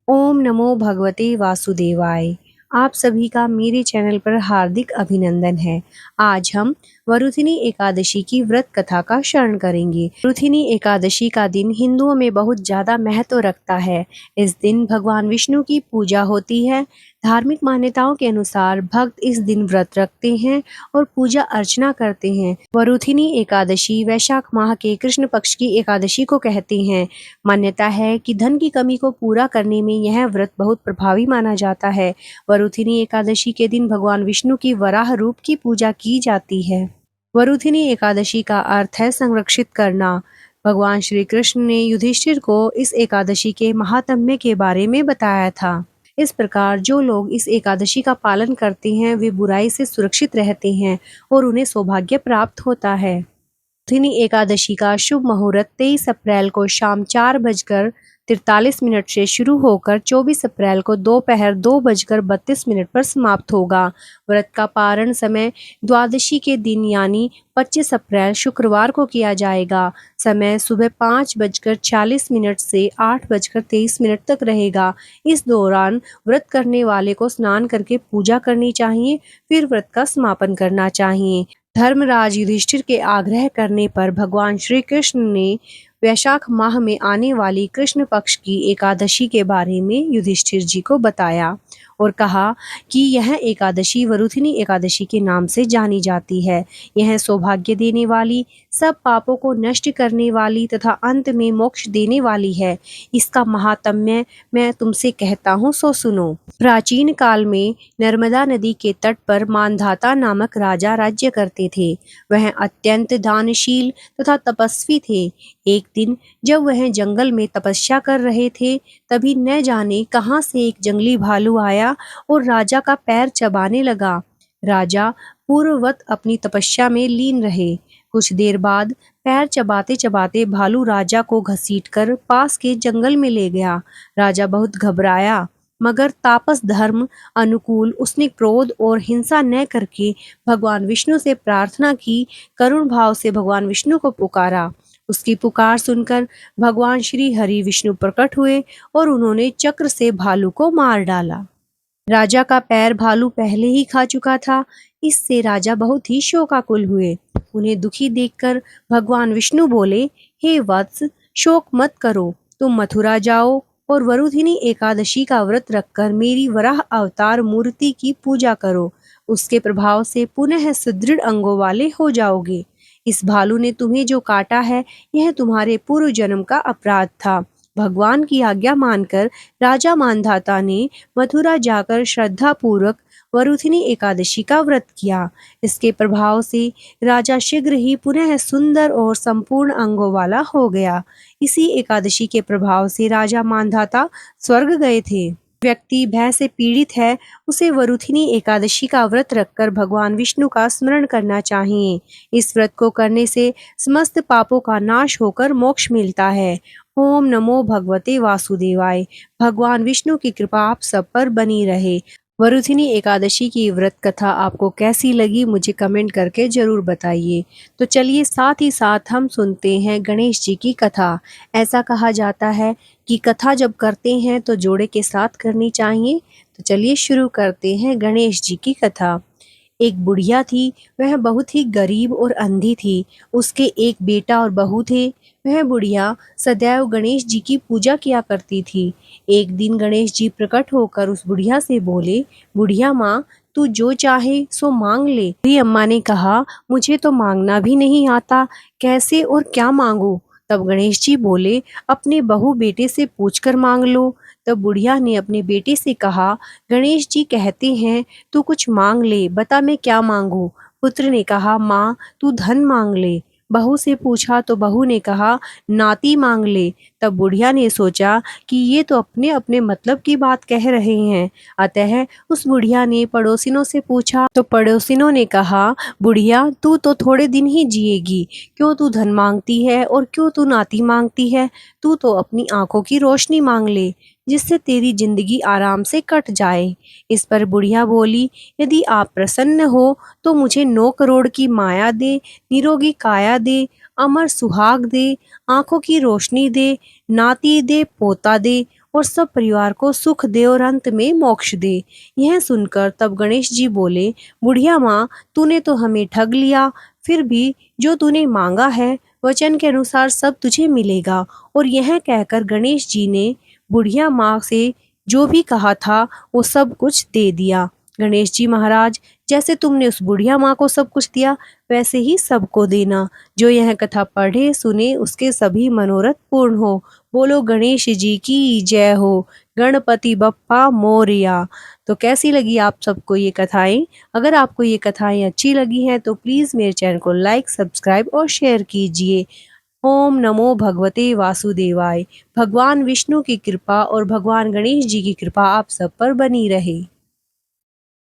ओम नमो भगवते वासुदेवाय। आप सभी का मेरे चैनल पर हार्दिक अभिनंदन है। आज हम वरुथिनी एकादशी की व्रत कथा का श्रवण करेंगे। वरुथिनी एकादशी का दिन हिंदुओं में बहुत ज्यादा महत्व रखता है। इस दिन भगवान विष्णु की पूजा होती है। धार्मिक मान्यताओं के अनुसार भक्त इस दिन व्रत रखते हैं और पूजा अर्चना करते हैं। वरुथिनी एकादशी वैशाख माह के कृष्ण पक्ष की एकादशी को कहते हैं। मान्यता है कि धन की कमी को पूरा करने में यह व्रत बहुत प्रभावी माना जाता है। वरुथिनी एकादशी के दिन भगवान विष्णु की वराह रूप की पूजा की जाती है। वरुथिनी एकादशी का अर्थ है संरक्षित करना। भगवान श्री कृष्ण ने युधिष्ठिर को इस एकादशी के महात्म्य के बारे में बताया था। इस प्रकार जो लोग इस एकादशी का पालन करते हैं वे बुराई से सुरक्षित रहते हैं और उन्हें सौभाग्य प्राप्त होता है। वरुथिनी एकादशी का शुभ मुहूर्त 23 अप्रैल को शाम 4:43 से शुरू होकर 24 अप्रैल को दोपहर 2:32 पर समाप्त होगा। व्रत का पारण समय द्वादशी के दिन यानी 25 अप्रैल शुक्रवार को किया जाएगा। समय सुबह 5:40 से 8:23 तक रहेगा। इस दौरान व्रत करने वाले को स्नान करके पूजा करनी चाहिए, फिर व्रत का समापन करना चाहिए। धर्मराज युधिष्ठिर के आग्रह करने पर भगवान श्री कृष्ण ने वैशाख माह में आने वाली कृष्ण पक्ष की एकादशी के बारे में युधिष्ठिर जी को बताया और कहा कि यह एकादशी वरुथिनी एकादशी के नाम से जानी जाती है। यह सौभाग्य देने वाली, सब पापों को नष्ट करने वाली तथा अंत में मोक्ष देने वाली है। इसका महात्म्य मैं तुमसे कहता हूँ, सो सुनो। प्राचीन काल में नर्मदा नदी के तट पर मानधाता नामक राजा राज्य करते थे। वह अत्यंत दानशील तथा तपस्वी थे। एक दिन जब वह जंगल में तपस्या कर रहे थे, तभी न जाने कहां से एक जंगली भालू आया और राजा का पैर चबाने लगा। राजा पूर्ववत अपनी तपस्या में लीन रहे। कुछ देर बाद पैर चबाते चबाते भालू राजा को घसीटकर पास के जंगल में ले गया। राजा बहुत घबराया, मगर तापस धर्म अनुकूल उसने क्रोध और हिंसा न करके भगवान विष्णु से प्रार्थना की। करुण भाव से भगवान विष्णु को पुकारा। उसकी पुकार सुनकर भगवान श्री हरि विष्णु प्रकट हुए और उन्होंने चक्र से भालू को मार डाला। राजा का पैर भालू पहले ही खा चुका था। इससे राजा बहुत ही शोकाकुल हुए। उन्हें दुखी देखकर भगवान विष्णु बोले, हे वत्स, शोक मत करो, तुम मथुरा जाओ और वरुथिनी एकादशी का व्रत रखकर मेरी वराह अवतार मूर्ति की पूजा करो। उसके प्रभाव से पुनः सुदृढ़ अंगों वाले हो जाओगे। इस भालू ने तुम्हें जो काटा है, यह तुम्हारे पूर्व जन्म का अपराध था। भगवान की आज्ञा मानकर राजा मानधाता ने मथुरा जाकर श्रद्धा पूर्वक वरुथिनी एकादशी का व्रत किया। इसके प्रभाव से राजा शीघ्र ही पुनः सुंदर और संपूर्ण अंगों वाला हो गया। इसी एकादशी के प्रभाव से राजा मानधाता स्वर्ग गए थे। व्यक्ति भय से पीड़ित है, उसे वरुथिनी एकादशी का व्रत रखकर भगवान विष्णु का स्मरण करना चाहिए। इस व्रत को करने से समस्त पापों का नाश होकर मोक्ष मिलता है। ओम नमो भगवते वासुदेवाय। भगवान विष्णु की कृपा आप सब पर बनी रहे। वरुथिनी एकादशी की व्रत कथा आपको कैसी लगी मुझे कमेंट करके जरूर बताइए। तो चलिए साथ ही साथ हम सुनते हैं गणेश जी की कथा। ऐसा कहा जाता है कि कथा जब करते हैं तो जोड़े के साथ करनी चाहिए। तो चलिए शुरू करते हैं गणेश जी की कथा। एक बुढ़िया थी, वह बहुत ही गरीब और अंधी थी। उसके एक बेटा और बहू थे। वह बुढ़िया सदैव गणेश जी की पूजा किया करती थी। एक दिन गणेश जी प्रकट होकर उस बुढ़िया से बोले, बुढ़िया माँ, तू जो चाहे सो मांग ले। बुढ़ी अम्मा ने कहा, मुझे तो मांगना भी नहीं आता, कैसे और क्या मांगू। तब गणेश जी बोले, अपने बहू बेटे से पूछकर मांग लो। तब बुढ़िया ने अपने बेटे से कहा, गणेश जी कहते हैं तू कुछ मांग ले, बता मैं क्या मांगू। पुत्र ने कहा, माँ तू धन मांग ले। बहू से पूछा तो बहू ने कहा, नाती मांग ले। तब बुढ़िया ने सोचा कि ये तो अपने अपने मतलब की बात कह रहे हैं। अतः उस बुढ़िया ने पड़ोसिनों से पूछा तो पड़ोसिनों ने कहा, बुढ़िया तू तो थोड़े दिन ही जिएगी, क्यों तू धन मांगती है और क्यों तू नाती मांगती है। तू तो अपनी आंखों की रोशनी मांग ले, जिससे तेरी जिंदगी आराम से कट जाए। इस पर बुढ़िया बोली, यदि आप प्रसन्न हो तो मुझे 9 करोड़ की माया दे, निरोगी काया दे, अमर सुहाग दे, आंखों की रोशनी दे, नाती दे, पोता दे और सब परिवार को सुख दे और अंत में मोक्ष दे। यह सुनकर तब गणेश जी बोले, बुढ़िया माँ, तूने तो हमें ठग लिया, फिर भी जो तूने मांगा है वचन के अनुसार सब तुझे मिलेगा। और यह कहकर गणेश जी ने बुढ़िया माँ से जो भी कहा था वो सब कुछ दे दिया। गणेश जी महाराज, जैसे तुमने उस बुढ़िया माँ को सब कुछ दिया वैसे ही सबको देना। जो यह कथा पढ़े सुने उसके सभी मनोरथ पूर्ण हो। बोलो गणेश जी की जय हो। गणपति बप्पा मोरया। तो कैसी लगी आप सबको ये कथाएं? अगर आपको ये कथाएं अच्छी लगी हैं तो प्लीज़ मेरे चैनल को लाइक, सब्सक्राइब और शेयर कीजिए। ओम नमो भगवते वासुदेवाय। भगवान विष्णु की कृपा और भगवान गणेश जी की कृपा आप सब पर बनी रहे।